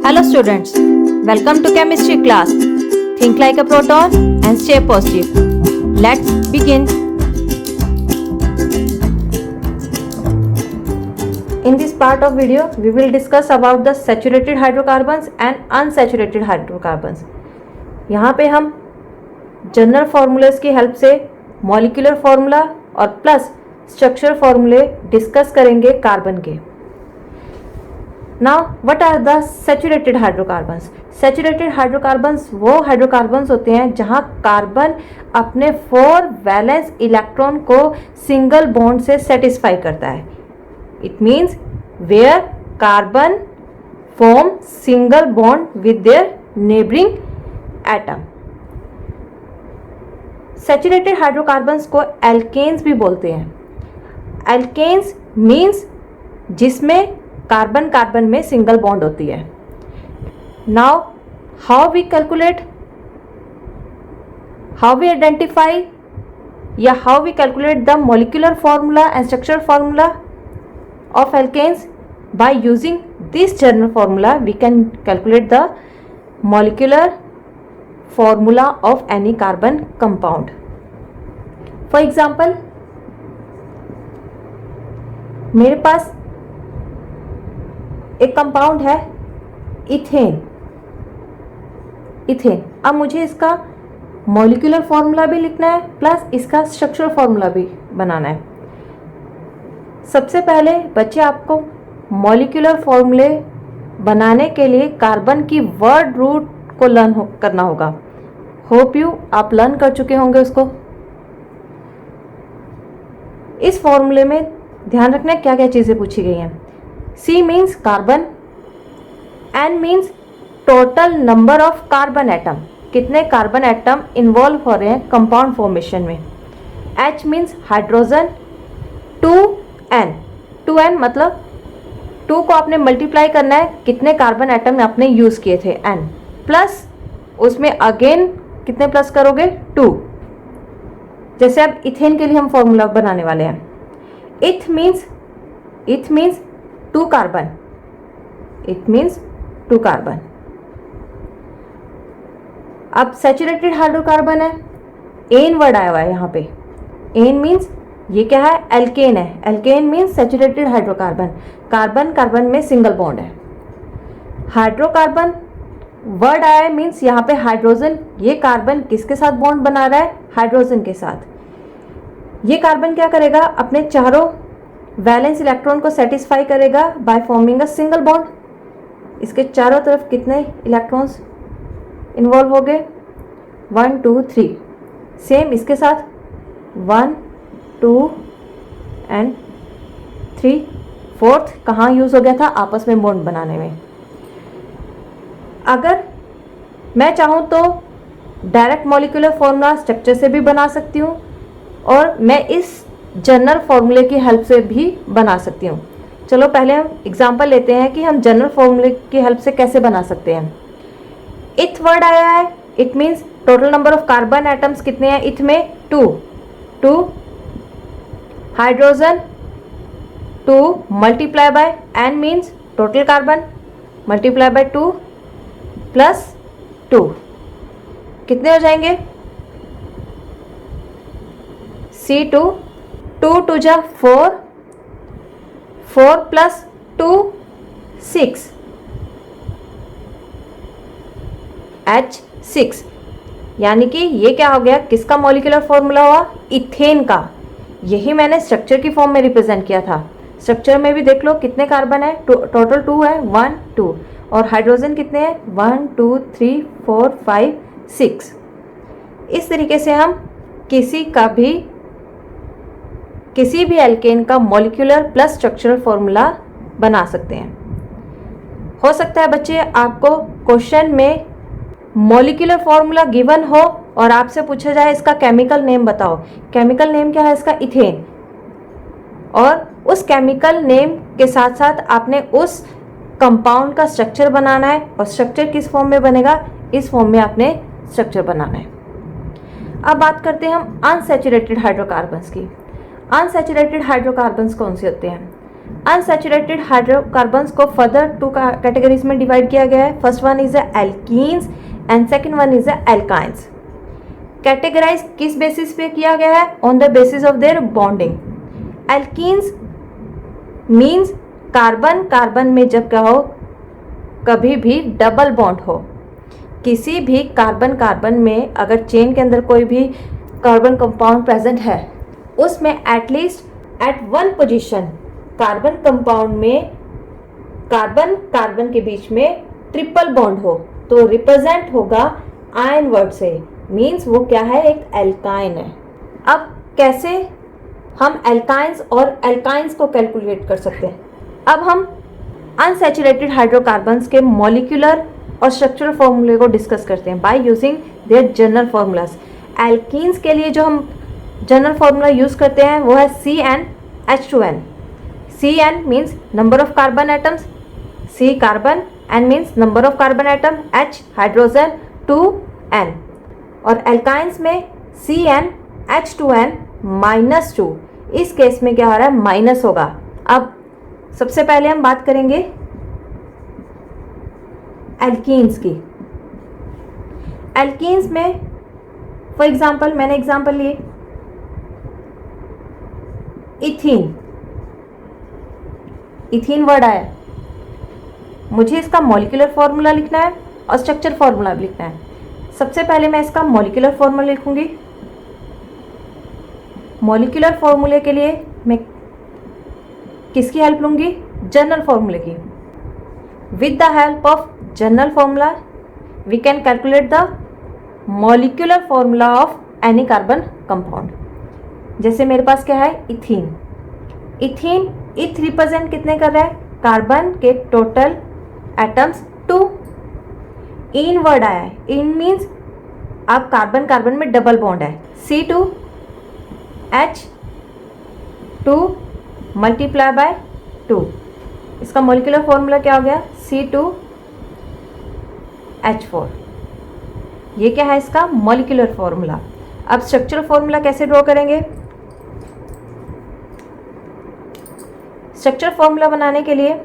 Hello students, welcome to chemistry class. Think like a proton and stay positive. Let's begin. In this part of video, we will discuss about the saturated hydrocarbons and unsaturated hydrocarbons. यहाँ पे हम general formulas की help से molecular formula और plus structure फार्मूले discuss करेंगे carbon के. Now what are the saturated hydrocarbons. Saturated hydrocarbons वो हाइड्रोकार्बन्स होते हैं जहां कार्बन अपने 4 वैलेंस इलेक्ट्रॉन को सिंगल बॉन्ड से सेटिस्फाई करता है. It means where carbon form single bond with their neighbouring atom. Saturated hydrocarbons को एल्केन्स भी बोलते हैं. एल्केन्स मीन्स जिसमें कार्बन कार्बन में सिंगल बॉन्ड होती है. Now how we calculate, how we identify या how we calculate the molecular formula and structure formula of alkanes. By using this general formula we can calculate the molecular formula of any carbon compound. For example, मेरे पास एक compound है ethane. Ethane, अब मुझे इसका molecular formula भी लिखना है प्लस इसका स्ट्रक्चरल फॉर्मूला भी बनाना है. सबसे पहले बच्चे आपको मॉलिक्यूलर फॉर्मूले बनाने के लिए कार्बन की वर्ड रूट को लर्न करना होगा. होप यू आप लर्न कर चुके होंगे उसको. इस फॉर्मूले में ध्यान रखना क्या क्या चीज़ें पूछी गई हैं. C means carbon, N means total number of carbon atom, कितने कार्बन एटम इन्वॉल्व हो रहे हैं कंपाउंड फॉर्मेशन में. H means hydrogen. 2N, 2N मतलब 2 को आपने मल्टीप्लाई करना है कितने कार्बन एटम आपने यूज़ किए थे N, प्लस उसमें अगेन कितने प्लस करोगे 2. जैसे अब इथेन के लिए हम फॉर्मूला बनाने वाले हैं. इथ means 2 carbon. It means 2 carbon. अब सैचुरेटेड हाइड्रोकार्बन है, एन वर्ड आया हुआ है यहाँ पे. एन मीन्स ये क्या है, एल्केन है. Alkane means saturated hydrocarbon, carbon carbon में सिंगल बॉन्ड है. हाइड्रोकार्बन वर्ड आया है मीन्स यहाँ पे हाइड्रोजन. ये कार्बन किसके साथ बॉन्ड बना रहा है, हाइड्रोजन के साथ. ये कार्बन क्या करेगा, अपने चारों वैलेंस इलेक्ट्रॉन को सेटिस्फाई करेगा by forming a single bond. इसके चारों तरफ कितने इलेक्ट्रॉन्स इन्वॉल्व हो गए, 1 2 3. सेम इसके साथ 1 2 एंड 3. 4th कहाँ यूज़ हो गया था, आपस में बॉन्ड बनाने में. अगर मैं चाहूँ तो डायरेक्ट मॉलिक्यूलर फॉर्मूला स्ट्रक्चर से भी बना सकती हूँ और मैं इस जनरल फॉर्मूले की हेल्प से भी बना सकती हूँ. चलो पहले हम एग्जांपल लेते हैं कि हम जनरल फॉर्मूले की हेल्प से कैसे बना सकते हैं. इथ वर्ड आया है, it means total number of carbon atoms कितने हैं इथ में, 2. Hydrogen 2 multiply by n means total carbon multiply by 2 plus 2. कितने हो जाएंगे, C2. 2 2 जा 4, 4 प्लस 2 6, H6. यानी कि ये क्या हो गया, किसका मॉलिक्यूलर फॉर्मूला हुआ, इथेन का. यही मैंने स्ट्रक्चर की फॉर्म में रिप्रेजेंट किया था. स्ट्रक्चर में भी देख लो कितने कार्बन है, टोटल 2 है, 1 2. और हाइड्रोजन कितने हैं, 1 2 3 4 5 6. इस तरीके से हम किसी भी एल्केन का मॉलिक्यूलर प्लस स्ट्रक्चरल फॉर्मूला बना सकते हैं. हो सकता है बच्चे आपको क्वेश्चन में मॉलिक्यूलर फॉर्मूला गिवन हो और आपसे पूछा जाए इसका केमिकल नेम बताओ. केमिकल नेम क्या है इसका, इथेन. और उस केमिकल नेम के साथ साथ आपने उस कंपाउंड का स्ट्रक्चर बनाना है और स्ट्रक्चर किस फॉर्म में बनेगा, इस फॉर्म में आपने स्ट्रक्चर बनाना है. अब बात करते हैं हम अनसैचुरेटेड हाइड्रोकार्बन्स की. अनसैचुरेटेड हाइड्रोकार्बन्स कौन से होते हैं. अनसैचुरेटेड हाइड्रोकार्बन्स को फर्दर 2 कैटेगरीज में डिवाइड किया गया है. First one is alkenes and second one is alkynes. Categorise किस बेसिस पे किया गया है? On the basis of their bonding. Alkenes means carbon carbon में जब क्या हो, कभी भी डबल बॉन्ड हो. किसी भी कार्बन कार्बन में अगर चेन के अंदर कोई भी कार्बन कंपाउंड प्रेजेंट है, उसमें at least at one position carbon compound में कार्बन कार्बन के बीच में ट्रिपल बॉन्ड हो, तो रिप्रेजेंट होगा आयन वर्ड से. मीन्स वो क्या है? एक एल्काइन है. अब कैसे हम एल्काइंस और एल्काइंस को कैलकुलेट कर सकते हैं? अब हम अनसैचुरेटेड हाइड्रोकार्बन्स के मॉलिक्यूलर और स्ट्रक्चरल फॉर्मूले को डिस्कस करते हैं by using their general formulas. Alkenes के लिए जो हम जनरल फार्मूला यूज करते हैं वो है CnH2n. Cn means number of carbon atoms, C carbon, N means number of carbon atom, H hydrogen, 2N. और एल्काइंस में CnH2n -2. इस केस में क्या हो रहा है? माइनस होगा. अब सबसे पहले हम बात करेंगे एल्कीन्स की. एल्कीन्स में फॉर एग्जाम्पल, मैंने एग्जाम्पल लिए इथीन. इथीन वर्ड आया, मुझे इसका मॉलिक्यूलर फॉर्मूला लिखना है और स्ट्रक्चर फॉर्मूला भी लिखना है. सबसे पहले मैं इसका मॉलिक्यूलर फॉर्मूला लिखूंगी. मॉलिक्यूलर फॉर्मूले के लिए मैं किसकी हेल्प लूंगी? जनरल फॉर्मूले की. With the help of general formula we can calculate the molecular formula of any carbon compound. जैसे मेरे पास क्या है? इथीन. इथीन इथ रिप्रेजेंट कितने कर रहा है? कार्बन के टोटल एटम्स 2. इन वर्ड आया है. इन मीन्स अब कार्बन कार्बन में डबल बॉन्ड है. C2H2 multiply by 2. इसका मॉलिक्यूलर फॉर्मूला क्या हो गया? C2H4. ये क्या है? इसका मॉलिक्यूलर फॉर्मूला. अब स्ट्रक्चरल फॉर्मूला कैसे ड्रॉ करेंगे? स्ट्रक्चर फॉर्मूला बनाने के लिए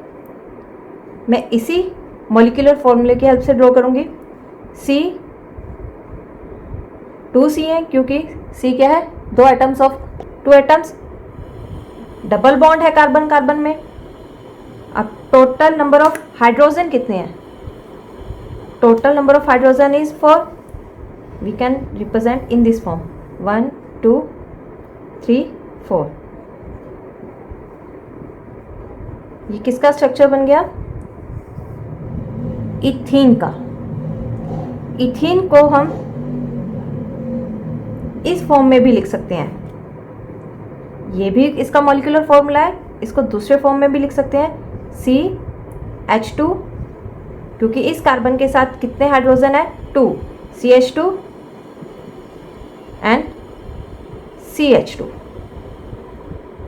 मैं इसी मॉलिक्यूलर फॉर्मूले की हेल्प से ड्रॉ करूंगी. C 2C है क्योंकि C क्या है? 2 atoms of 2 atoms. Double bond है कार्बन कार्बन में. अब टोटल नंबर ऑफ हाइड्रोजन कितने हैं? Total number of hydrogen is 4. We can represent in this form 1 2 3 4. ये किसका स्ट्रक्चर बन गया? इथीन का. इथीन को हम इस फॉर्म में भी लिख सकते हैं. ये भी इसका मॉलिक्यूलर फॉर्मूला है. इसको दूसरे फॉर्म में भी लिख सकते हैं CH2, क्योंकि इस कार्बन के साथ कितने हाइड्रोजन है? 2. CH2 and CH2.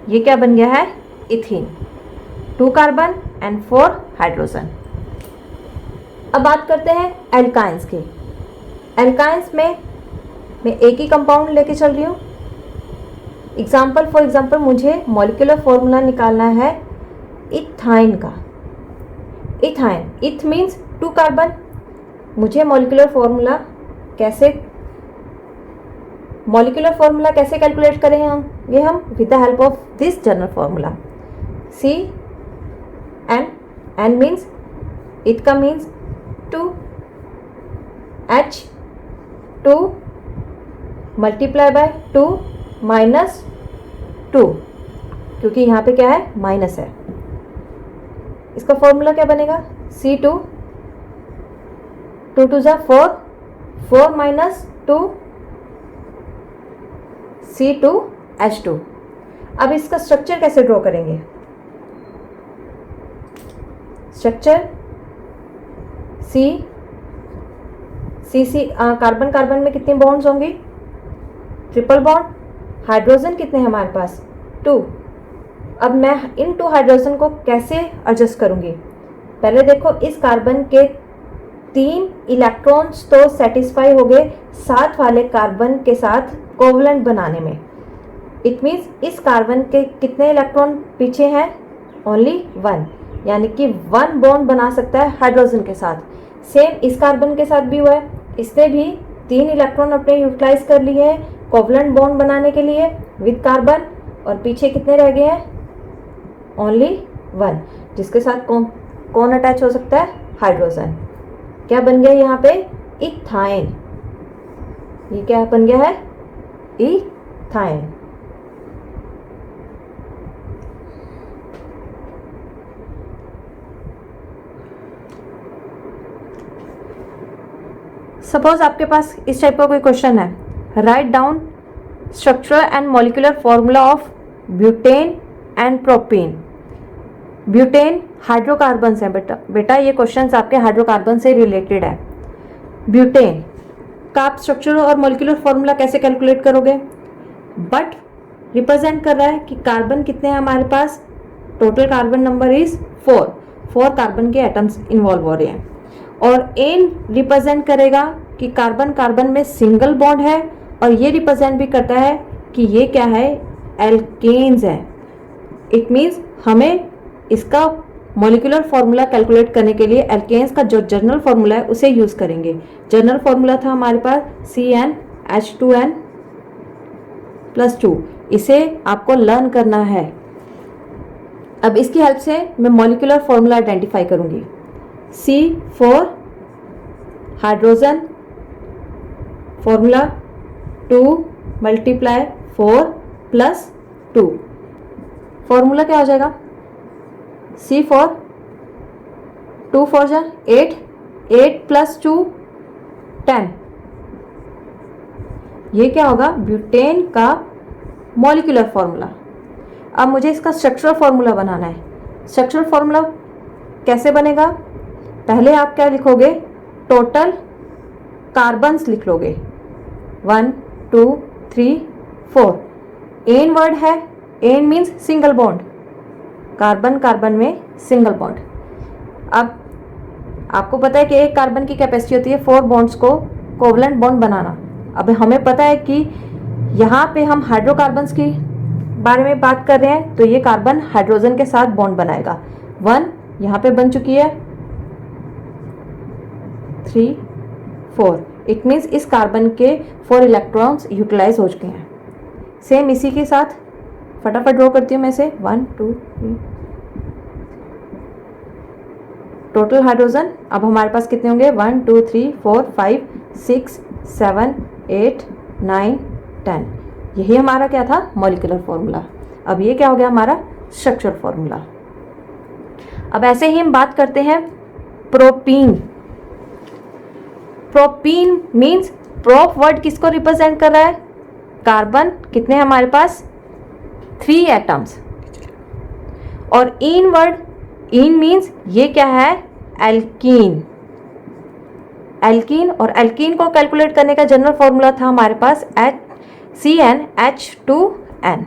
ये क्या बन गया है? इथीन. 2 carbon and 4 hydrogen. अब बात करते हैं एल्काइंस की. एल्काइंस में मैं एक ही कंपाउंड लेके चल रही हूँ. फॉर एग्जाम्पल मुझे मॉलिक्यूलर फॉर्मूला निकालना है इथाइन का. इथाइन, इथ मीन्स 2 कार्बन. मुझे मॉलिक्यूलर फॉर्मूला कैसे कैलकुलेट करें हम? ये हम with the help of this general formula. N means इथ का means 2. H2 multiply by 2 minus 2, क्योंकि यहाँ पे क्या है? माइनस है. इसका फॉर्मूला क्या बनेगा? C2 2 2 4 4 minus 2 C2H2. अब इसका स्ट्रक्चर कैसे ड्रॉ करेंगे? स्ट्रक्चर कार्बन कार्बन में कितने बॉन्ड्स होंगे? Triple bond. हाइड्रोजन कितने हैं हमारे पास? 2. अब मैं इन 2 हाइड्रोजन को कैसे एडजस्ट करूंगी? पहले देखो, इस कार्बन के 3 इलेक्ट्रॉन्स तो सेटिस्फाई हो गए साथ वाले कार्बन के साथ कोवलेंट बनाने में. इट मीन्स इस कार्बन के कितने इलेक्ट्रॉन पीछे हैं? ओनली वन, यानी कि वन बॉन्ड बना सकता है हाइड्रोजन के साथ। सेम इस कार्बन के साथ भी हुआ है, इसने भी 3 इलेक्ट्रॉन अपने यूटिलाइज कर लिए हैं कोवलेंट बॉन्ड बनाने के लिए विद कार्बन, और पीछे कितने रह गए हैं? ओनली वन, जिसके साथ कौन अटैच हो सकता है? हाइड्रोजन। क्या बन गया यहाँ पे? इथाइन। ये क्या बन गया है? इथाइन। सपोज आपके पास इस टाइप का कोई क्वेश्चन है, write down structural and molecular formula of butane and propene. Butane hydrocarbons हैं बेटा ये क्वेश्चंस आपके हाइड्रोकार्बन से रिलेटेड है। ब्यूटेन का आप स्ट्रक्चरल और मॉलिक्यूलर फॉर्मूला कैसे कैलकुलेट करोगे? बट रिप्रेजेंट कर रहा है कि कार्बन कितने हैं हमारे पास, total carbon number is 4 carbon के एटम्स इन्वॉल्व हो रहे हैं, और एन रिप्रेजेंट करेगा कि कार्बन कार्बन में सिंगल बॉन्ड है, और ये रिप्रेजेंट भी करता है कि ये क्या है? एल्केन्स है। इट मीन्स हमें इसका मॉलिक्यूलर फॉर्मूला कैलकुलेट करने के लिए एल्केन्स का जो जनरल फॉर्मूला है उसे यूज करेंगे। जनरल फॉर्मूला था हमारे पास CnH2n+2, इसे आपको लर्न करना है। अब इसकी हेल्प से मैं मॉलिक्यूलर फॉर्मूला आइडेंटिफाई करूंगी। C for hydrogen, formula 2 × 4 + 2, formula क्या हो जाएगा? C फॉर 2 4 जा 8, 8 + 2 10। ये क्या होगा? ब्यूटेन का मॉलिक्यूलर फॉर्मूला। अब मुझे इसका स्ट्रक्चरल फॉर्मूला बनाना है। स्ट्रक्चरल फॉर्मूला कैसे बनेगा? पहले आप क्या लिखोगे? टोटल कार्बन्स लिख लोगे, 1 2 3 4। एन वर्ड है, ane means single bond, carbon carbon में सिंगल बॉन्ड। अब आपको पता है कि एक कार्बन की कैपेसिटी होती है 4 बॉन्ड्स को कोवलेंट बॉन्ड बनाना। अब हमें पता है कि यहाँ पे हम हाइड्रोकार्बन्स की बारे में बात कर रहे हैं, तो ये कार्बन हाइड्रोजन के साथ बॉन्ड बनाएगा। 1 यहाँ पे बन चुकी है, 3 4, इट मीन्स इस कार्बन के 4 इलेक्ट्रॉन्स यूटिलाइज हो चुके हैं। सेम इसी के साथ फटाफट ड्रॉ करती हूँ मैं इसे, 1 2 3। टोटल हाइड्रोजन अब हमारे पास कितने होंगे? 1 2 3 4 5 6 7 8 9 10। यही हमारा क्या था? Molecular formula. अब ये क्या हो गया? हमारा स्ट्रक्चर फॉर्मूला। अब ऐसे ही हम बात करते हैं propene. Propene means prop word किसको रिप्रेजेंट कर रहा है? कार्बन कितने हैं हमारे पास? 3 एटम्स। और इन वर्ड, इन मीन्स ये क्या है? एल्कीन। एल्कीन, और एल्कीन को कैलकुलेट करने का जनरल फॉर्मूला था हमारे पास CnH2n।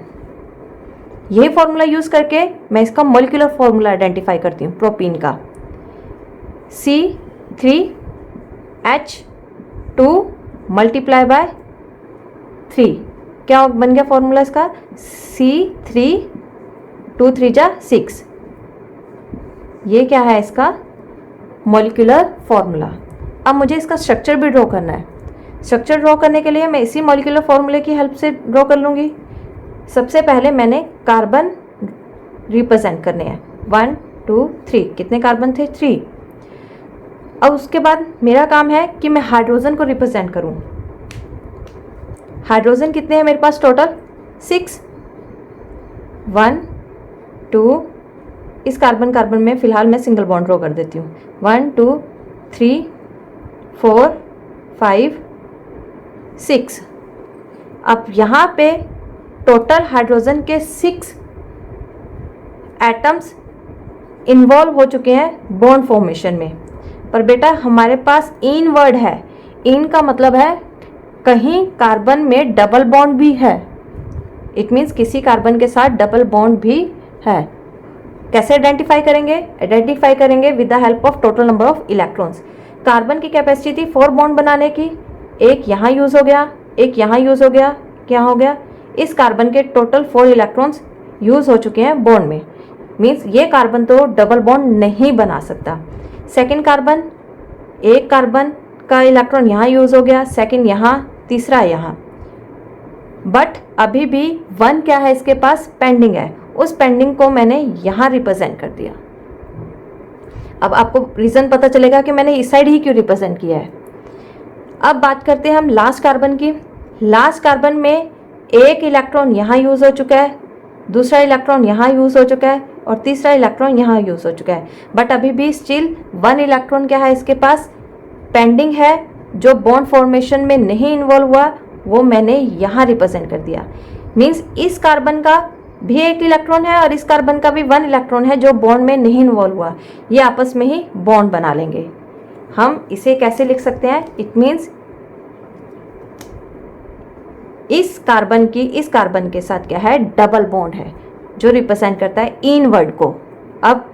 ये फॉर्मूला यूज करके मैं इसका मॉलिक्यूलर फॉर्मूला आइडेंटिफाई करती हूँ प्रोपीन का। C3H2 × 3, क्या बन गया फॉर्मूला इसका? C3 2 3 जा 6। ये क्या है इसका? Molecular formula. अब मुझे इसका स्ट्रक्चर भी ड्रॉ करना है। स्ट्रक्चर ड्रॉ करने के लिए मैं इसी मॉलिक्यूलर फॉर्मूले की हेल्प से ड्रॉ कर लूँगी। सबसे पहले मैंने कार्बन रिप्रेजेंट करने हैं, 1 2 3। कितने कार्बन थे? 3। अब उसके बाद मेरा काम है कि मैं हाइड्रोजन को रिप्रेजेंट करूँ। हाइड्रोजन कितने हैं मेरे पास टोटल? 6। 1 2, इस कार्बन कार्बन में फिलहाल मैं सिंगल बॉन्ड ड्रॉ कर देती हूँ। 1 2 3 4 5 6। अब यहाँ पे टोटल हाइड्रोजन के 6 एटम्स इन्वॉल्व हो चुके हैं बॉन्ड फॉर्मेशन में। पर बेटा हमारे पास इन वर्ड है, इन का मतलब है कहीं कार्बन में डबल बॉन्ड भी है। इट मीन्स किसी कार्बन के साथ डबल बॉन्ड भी है। कैसे आइडेंटिफाई करेंगे? आइडेंटिफाई करेंगे with the help of total number of electrons. Carbon की कैपेसिटी थी 4 बॉन्ड बनाने की, एक यहाँ यूज हो गया, एक यहाँ यूज हो गया, क्या हो गया? इस कार्बन के टोटल 4 इलेक्ट्रॉन्स यूज हो चुके हैं बॉन्ड में। मीन्स ये कार्बन तो डबल बॉन्ड नहीं बना सकता। सेकेंड कार्बन, एक कार्बन का इलेक्ट्रॉन यहाँ यूज हो गया, सेकेंड यहाँ, तीसरा यहाँ, बट अभी भी 1 क्या है इसके पास, पेंडिंग है। उस पेंडिंग को मैंने यहाँ रिप्रेजेंट कर दिया। अब आपको रीजन पता चलेगा कि मैंने इस साइड ही क्यों रिप्रेजेंट किया है। अब बात करते हैं हम लास्ट कार्बन की। लास्ट कार्बन में एक इलेक्ट्रॉन यहाँ यूज हो चुका है, दूसरा इलेक्ट्रॉन यहाँ यूज हो चुका है और तीसरा इलेक्ट्रॉन यहाँ यूज हो चुका है, बट अभी भी स्टिल 1 इलेक्ट्रॉन क्या है इसके पास, पेंडिंग है, जो बॉन्ड फॉर्मेशन में नहीं इन्वॉल्व हुआ, वो मैंने यहाँ रिप्रेजेंट कर दिया। मीन्स इस कार्बन का भी एक इलेक्ट्रॉन है और इस कार्बन का भी 1 इलेक्ट्रॉन है जो बॉन्ड में नहीं इन्वॉल्व हुआ, ये आपस में ही बॉन्ड बना लेंगे। हम इसे कैसे लिख सकते हैं, इट मीन्स इस कार्बन के साथ क्या है, डबल बॉन्ड है, जो रिप्रेजेंट करता है इन वर्ड को। अब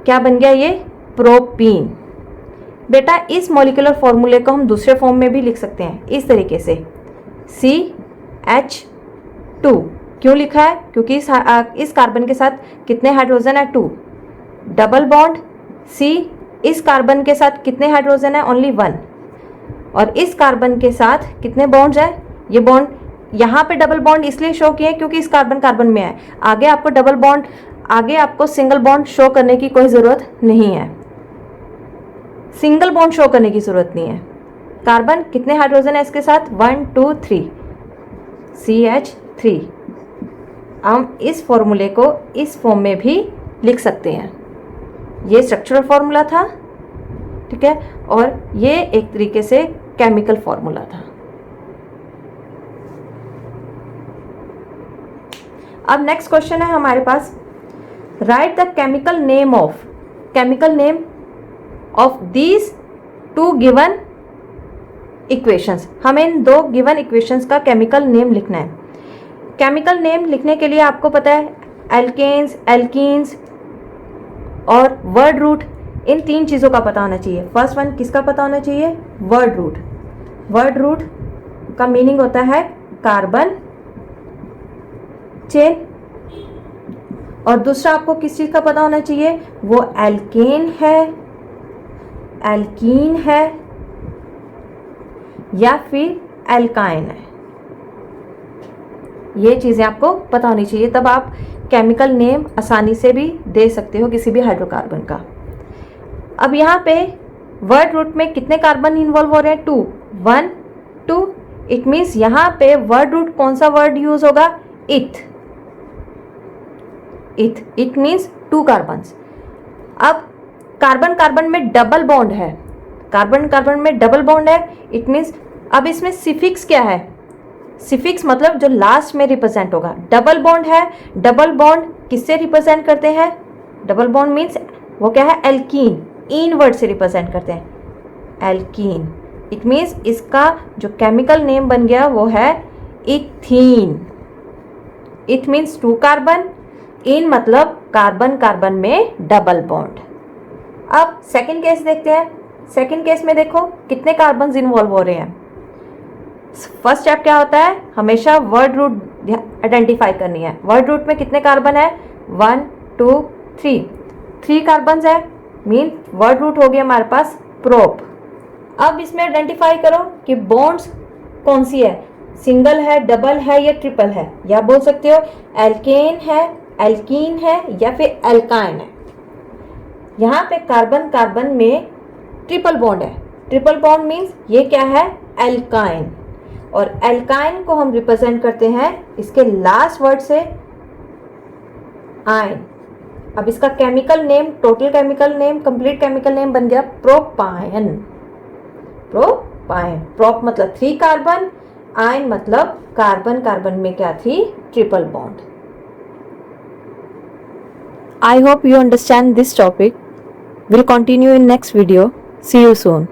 क्या बन गया ये, प्रोपीन। बेटा इस मॉलिक्यूलर फॉर्मूले को हम दूसरे फॉर्म में भी लिख सकते हैं इस तरीके से, CH2। क्यों लिखा है, क्योंकि इस कार्बन के साथ कितने हाइड्रोजन है, 2, डबल बॉन्ड C, इस कार्बन के साथ कितने हाइड्रोजन है, ओनली 1, और इस कार्बन के साथ कितने बॉन्ड्स हैं, ये बॉन्ड यहाँ पे डबल बॉन्ड इसलिए शो किए क्योंकि इस कार्बन में है, आगे आपको डबल बॉन्ड, आगे आपको सिंगल बॉन्ड शो करने की कोई ज़रूरत नहीं है, सिंगल बॉन्ड शो करने की ज़रूरत नहीं है। कार्बन कितने हाइड्रोजन है इसके साथ, 1 2 3, CH3। हम इस फॉर्मूले को इस फॉर्म में भी लिख सकते हैं, ये स्ट्रक्चरल फॉर्मूला था, ठीक है, और ये एक तरीके से केमिकल फॉर्मूला था। अब नेक्स्ट क्वेश्चन है हमारे पास, write the chemical name of these 2 given equations. हमें इन 2 गिवन इक्वेशंस का केमिकल नेम लिखना है। केमिकल नेम लिखने के लिए आपको पता है एल्केन्स, एल्कीन्स और वर्ड रूट, इन 3 चीज़ों का पता होना चाहिए। फर्स्ट वन किसका पता होना चाहिए, वर्ड रूट। वर्ड रूट का मीनिंग होता है कार्बन चेन, और दूसरा आपको किस चीज़ का पता होना चाहिए, वो एल्केन है, एल्कीन है या फिर एल्काइन है। ये चीज़ें आपको पता होनी चाहिए, तब आप केमिकल नेम आसानी से भी दे सकते हो किसी भी हाइड्रोकार्बन का। अब यहाँ पे वर्ड रूट में कितने कार्बन इन्वॉल्व हो रहे हैं, 2, 1 2। इट मीन्स यहाँ पे वर्ड रूट कौन सा वर्ड यूज होगा, इथ। It means 2 carbons. अब कार्बन में डबल बॉन्ड है, कार्बन में डबल बॉन्ड है, इट मीन्स अब इसमें सिफिक्स क्या है, सिफिक्स मतलब जो लास्ट में रिप्रेजेंट होगा। डबल बॉन्ड है, डबल बॉन्ड किससे रिप्रेजेंट करते हैं, डबल बॉन्ड मीन्स वो क्या है, एल्कीन, इन वर्ड से रिप्रेजेंट करते हैं, एल्कीन। इट मीन्स इसका जो केमिकल नेम बन गया वो है इथीन। इथ मीन्स 2 कार्बन, इन मतलब कार्बन में डबल बॉन्ड। अब सेकंड केस देखते हैं। सेकंड केस में देखो कितने कार्बन इन्वॉल्व हो रहे हैं। फर्स्ट स्टेप क्या होता है, हमेशा वर्ड रूट आइडेंटिफाई करनी है। वर्ड रूट में कितने कार्बन है, 1 2 3, 3 कार्बन है, मीन वर्ड रूट हो गया हमारे पास प्रोप। अब इसमें आइडेंटिफाई करो कि बॉन्ड्स कौन सी है, सिंगल है, डबल है या ट्रिपल है, या बोल सकते हो एल्केन है, एल्कीन है या फिर एल्काइन है। यहाँ पे कार्बन में ट्रिपल बॉन्ड है, ट्रिपल बॉन्ड मीन्स ये क्या है, एल्काइन, और एल्काइन को हम रिप्रेजेंट करते हैं इसके लास्ट वर्ड से आयन। अब इसका chemical name, total chemical name, complete chemical name बन गया प्रोपायन। प्रोपायन, प्रोप मतलब 3 कार्बन, आयन मतलब कार्बन में क्या थी, triple bond. I hope you understand this topic. We'll continue in next video. See you soon.